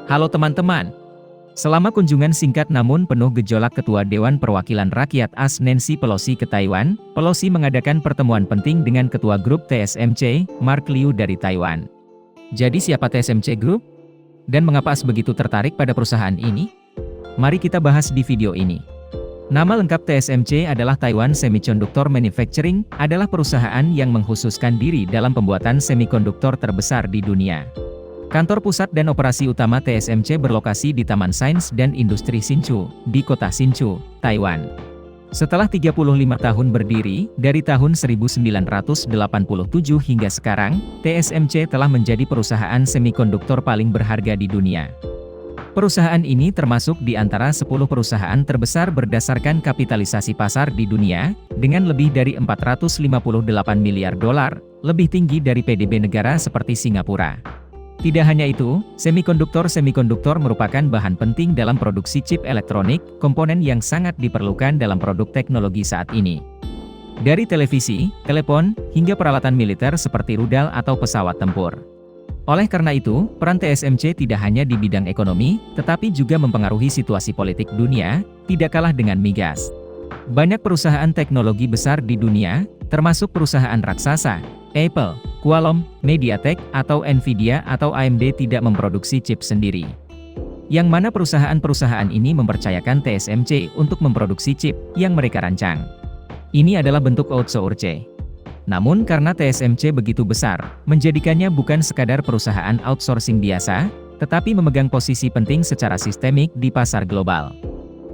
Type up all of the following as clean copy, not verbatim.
Halo teman-teman. Selama kunjungan singkat namun penuh gejolak Ketua Dewan Perwakilan Rakyat AS Nancy Pelosi ke Taiwan, Pelosi mengadakan pertemuan penting dengan Ketua Grup TSMC, Mark Liu dari Taiwan. Jadi siapa TSMC Group? Dan mengapa AS begitu tertarik pada perusahaan ini? Mari kita bahas di video ini. Nama lengkap TSMC adalah Taiwan Semiconductor Manufacturing, adalah perusahaan yang mengkhususkan diri dalam pembuatan semikonduktor terbesar di dunia. Kantor pusat dan operasi utama TSMC berlokasi di Taman Sains dan Industri Hsinchu, di kota Hsinchu, Taiwan. Setelah 35 tahun berdiri, dari tahun 1987 hingga sekarang, TSMC telah menjadi perusahaan semikonduktor paling berharga di dunia. Perusahaan ini termasuk di antara 10 perusahaan terbesar berdasarkan kapitalisasi pasar di dunia, dengan lebih dari 458 miliar dolar, lebih tinggi dari PDB negara seperti Singapura. Tidak hanya itu, semikonduktor merupakan bahan penting dalam produksi chip elektronik, komponen yang sangat diperlukan dalam produk teknologi saat ini. Dari televisi, telepon, hingga peralatan militer seperti rudal atau pesawat tempur. Oleh karena itu, peran TSMC tidak hanya di bidang ekonomi, tetapi juga mempengaruhi situasi politik dunia, tidak kalah dengan migas. Banyak perusahaan teknologi besar di dunia, termasuk perusahaan raksasa, Apple, Qualcomm, MediaTek, atau Nvidia atau AMD tidak memproduksi chip sendiri. Yang mana perusahaan-perusahaan ini mempercayakan TSMC untuk memproduksi chip yang mereka rancang. Ini adalah bentuk outsourcing. Namun karena TSMC begitu besar, menjadikannya bukan sekadar perusahaan outsourcing biasa, tetapi memegang posisi penting secara sistemik di pasar global.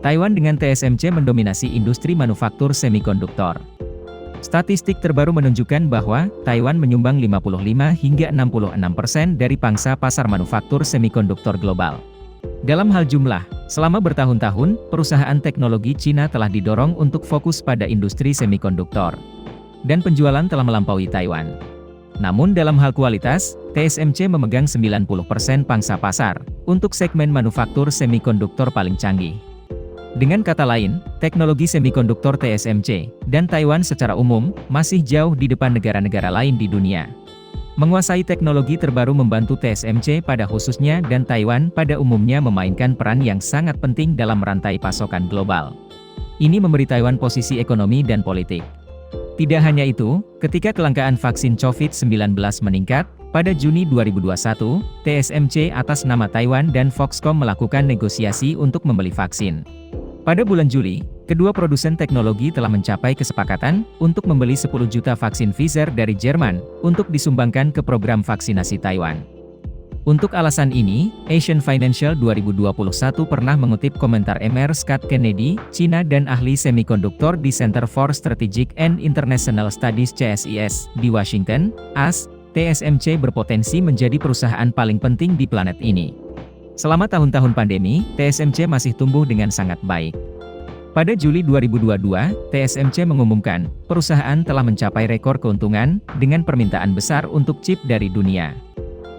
Taiwan dengan TSMC mendominasi industri manufaktur semikonduktor. Statistik terbaru menunjukkan bahwa Taiwan menyumbang 55 hingga 66% dari pangsa pasar manufaktur semikonduktor global. Dalam hal jumlah, selama bertahun-tahun, perusahaan teknologi Cina telah didorong untuk fokus pada industri semikonduktor. Dan penjualan telah melampaui Taiwan. Namun dalam hal kualitas, TSMC memegang 90% pangsa pasar untuk segmen manufaktur semikonduktor paling canggih. Dengan kata lain, teknologi semikonduktor TSMC dan Taiwan secara umum masih jauh di depan negara-negara lain di dunia. Menguasai teknologi terbaru membantu TSMC pada khususnya dan Taiwan pada umumnya memainkan peran yang sangat penting dalam rantai pasokan global. Ini memberi Taiwan posisi ekonomi dan politik. Tidak hanya itu, ketika kelangkaan vaksin COVID-19 meningkat, pada Juni 2021, TSMC atas nama Taiwan dan Foxconn melakukan negosiasi untuk membeli vaksin. Pada bulan Juli, kedua produsen teknologi telah mencapai kesepakatan untuk membeli 10 juta vaksin Pfizer dari Jerman untuk disumbangkan ke program vaksinasi Taiwan. Untuk alasan ini, Asian Financial 2021 pernah mengutip komentar Mr. Scott Kennedy, Cina dan ahli semikonduktor di Center for Strategic and International Studies CSIS di Washington, AS, TSMC berpotensi menjadi perusahaan paling penting di planet ini. Selama tahun-tahun pandemi, TSMC masih tumbuh dengan sangat baik. Pada Juli 2022, TSMC mengumumkan, perusahaan telah mencapai rekor keuntungan, dengan permintaan besar untuk chip dari dunia.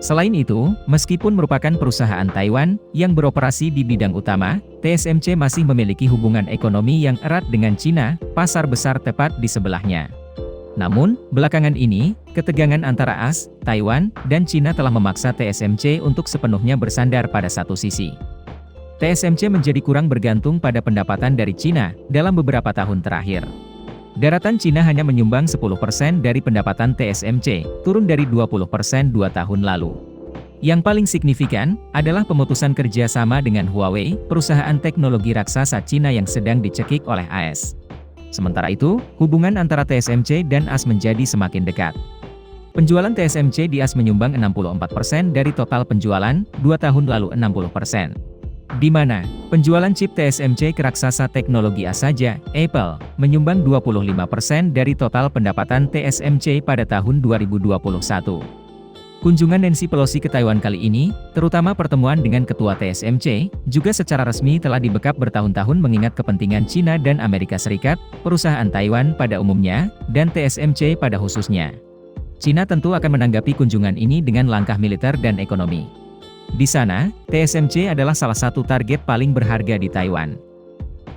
Selain itu, meskipun merupakan perusahaan Taiwan, yang beroperasi di bidang utama, TSMC masih memiliki hubungan ekonomi yang erat dengan Cina, pasar besar tepat di sebelahnya. Namun, belakangan ini, ketegangan antara AS, Taiwan, dan Cina telah memaksa TSMC untuk sepenuhnya bersandar pada satu sisi. TSMC menjadi kurang bergantung pada pendapatan dari Cina dalam beberapa tahun terakhir. Daratan Cina hanya menyumbang 10% dari pendapatan TSMC, turun dari 20% 2 tahun lalu. Yang paling signifikan, adalah pemutusan kerjasama dengan Huawei, perusahaan teknologi raksasa Cina yang sedang dicekik oleh AS. Sementara itu, hubungan antara TSMC dan AS menjadi semakin dekat. Penjualan TSMC di AS menyumbang 64% dari total penjualan, 2 tahun lalu 60%. Di mana, penjualan chip TSMC ke raksasa teknologi AS saja, Apple, menyumbang 25% dari total pendapatan TSMC pada tahun 2021. Kunjungan Nancy Pelosi ke Taiwan kali ini, terutama pertemuan dengan ketua TSMC, juga secara resmi telah dibekap bertahun-tahun mengingat kepentingan Cina dan Amerika Serikat, perusahaan Taiwan pada umumnya, dan TSMC pada khususnya. Cina tentu akan menanggapi kunjungan ini dengan langkah militer dan ekonomi. Di sana, TSMC adalah salah satu target paling berharga di Taiwan.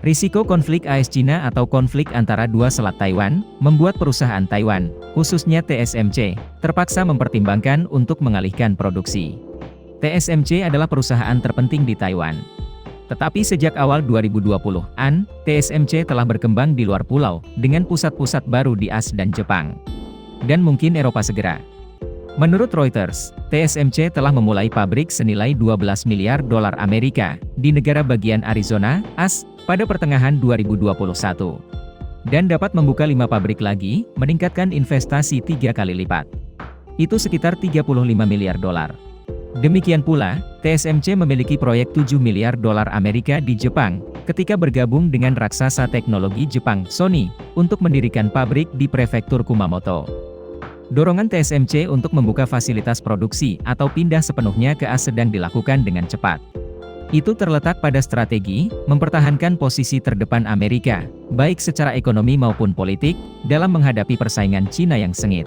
Risiko konflik AS-Cina atau konflik antara dua selat Taiwan, membuat perusahaan Taiwan, khususnya TSMC, terpaksa mempertimbangkan untuk mengalihkan produksi. TSMC adalah perusahaan terpenting di Taiwan. Tetapi sejak awal 2020-an, TSMC telah berkembang di luar pulau, dengan pusat-pusat baru di Asia dan Jepang. Dan mungkin Eropa segera. Menurut Reuters, TSMC telah memulai pabrik senilai 12 miliar dolar Amerika, di negara bagian Arizona, AS, pada pertengahan 2021. Dan dapat membuka 5 pabrik lagi, meningkatkan investasi 3 kali lipat. Itu sekitar 35 miliar dolar. Demikian pula, TSMC memiliki proyek 7 miliar dolar Amerika di Jepang, ketika bergabung dengan raksasa teknologi Jepang, Sony, untuk mendirikan pabrik di prefektur Kumamoto. Dorongan TSMC untuk membuka fasilitas produksi atau pindah sepenuhnya ke Asia sedang dilakukan dengan cepat. Itu terletak pada strategi, mempertahankan posisi terdepan Amerika, baik secara ekonomi maupun politik, dalam menghadapi persaingan Cina yang sengit.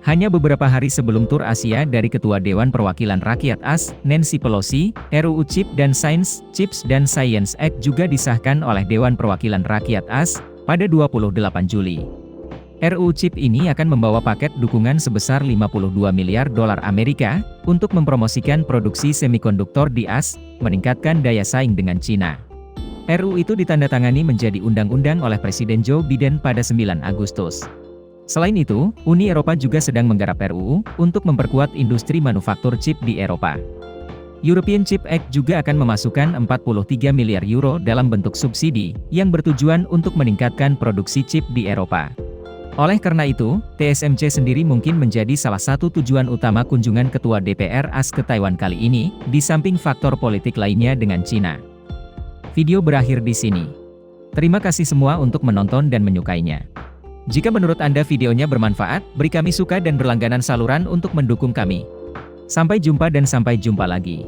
Hanya beberapa hari sebelum tur Asia dari Ketua Dewan Perwakilan Rakyat AS, Nancy Pelosi, RUU Chip dan Science, Chips dan Science Act juga disahkan oleh Dewan Perwakilan Rakyat AS, pada 28 Juli. RUU Chip ini akan membawa paket dukungan sebesar 52 miliar dolar Amerika, untuk mempromosikan produksi semikonduktor di AS, meningkatkan daya saing dengan Cina. RUU itu ditandatangani menjadi undang-undang oleh Presiden Joe Biden pada 9 Agustus. Selain itu, Uni Eropa juga sedang menggarap RUU, untuk memperkuat industri manufaktur chip di Eropa. European Chip Act juga akan memasukkan 43 miliar euro dalam bentuk subsidi, yang bertujuan untuk meningkatkan produksi chip di Eropa. Oleh karena itu, TSMC sendiri mungkin menjadi salah satu tujuan utama kunjungan Ketua DPR AS ke Taiwan kali ini, di samping faktor politik lainnya dengan Cina. Video berakhir di sini. Terima kasih semua untuk menonton dan menyukainya. Jika menurut Anda videonya bermanfaat, beri kami suka dan berlangganan saluran untuk mendukung kami. Sampai jumpa dan sampai jumpa lagi.